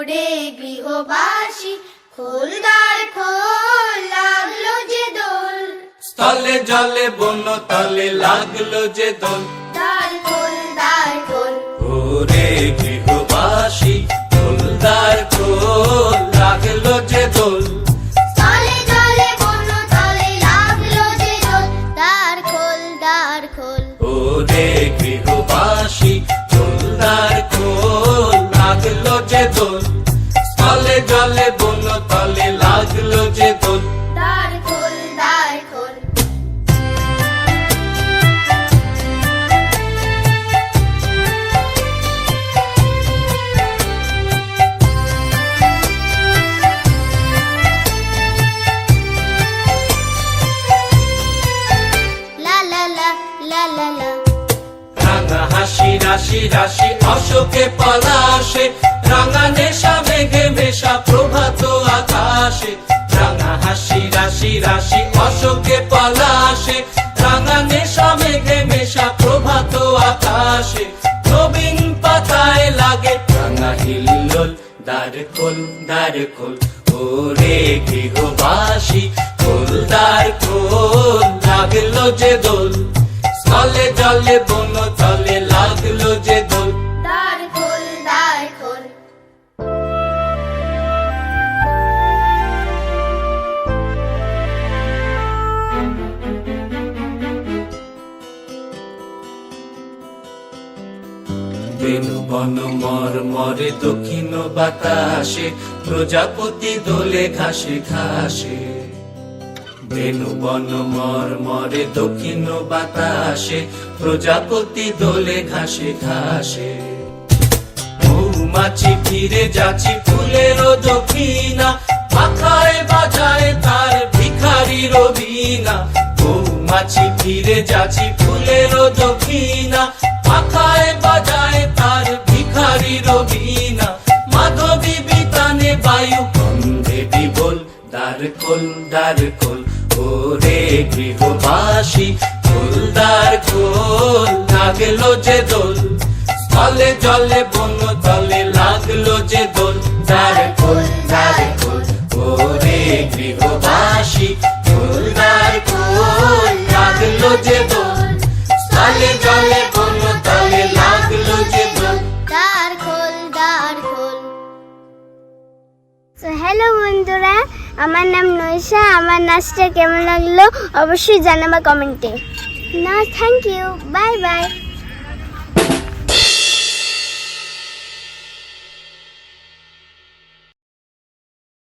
ওরে গৃহবাসী খোল দ্বার খোল, লাগলো যে দোল। স্থলে জলে বন্য তলে লাগলো যে দোল। দ্বার খোল দ্বার খোল, ওরে গৃহবাসী খোল দ্বার খোল, লাগলো যে দোল। স্থলে জলে বন্য তলে লাগলো যে দোল। দ্বার খোল দ্বার খোল, ওরে গৃহবাসী খোল দ্বার খোল, লাগলো যে দোল। স্থলে জলে বন্য তলে লাগলো যে দোল। দ্বার খোল দ্বার খোল। লা লা লা লা লা লা, রাঙা হাসি রাশি রাশি অশোকে পলাশে, রাঙা নেশা মেঘে মেশা প্রভাত আকাশে। রাঙা হাসি রাশি রাশি অশোকে পলাশে, রাঙা নেশা মেঘে মেশা প্রভাত আকাশে। নবীন পাতায় লাগে রাঙা হিল্লোল, দ্বার খোল দ্বার খোল, ওরে গৃহবাসী খোল দ্বার খোল, লাগলো যে দোল। স্থলে জলে বন্য তলে লাগলো যে দোল। দ্বার খোল দ্বার খোল। বেনু বন মর মরে দক্ষিণ বাতাসে, প্রজাপতি দোলে ঘাসে ঘাসে। বেনু বন মর মরে দক্ষিণ বাতাসে, প্রজাপতি দোলে ঘাসে ঘাসে। মৌমাছি ফিরে যাচ্ছি ফুলের দক্ষিণা, পাখায় বাজায় তার ভিখারির বীণা। মৌমাছি ফিরে যাচ্ছি ফুলের দক্ষিণা, পাখায় বাজায় তার ভিখারির বীণা। মাধবী বিতানে বায়ু গন্ধে বিবল, দ্বার খোল দ্বার খোল, ওরে গৃহবাসী খোল দ্বার খোল, লাগলো যে দোল। স্থলে জলে বন্য তলে লাগলো যে দোল। দ্বার খোল দ্বার খোল, ওরে গৃহবাসী খোল দ্বার খোল, লাগলো যে দোল। স্থলে জলে বন্য তলে লাগলো যে দোল। দ্বার খোল দ্বার খোল। তো হ্যালো বন্ধুরা, আমার নাম নৈশা। আমার নাচটা কেমন লাগলো অবশ্যই জানাবা কমেন্টে। না থ্যাংক ইউ, বাই বাই।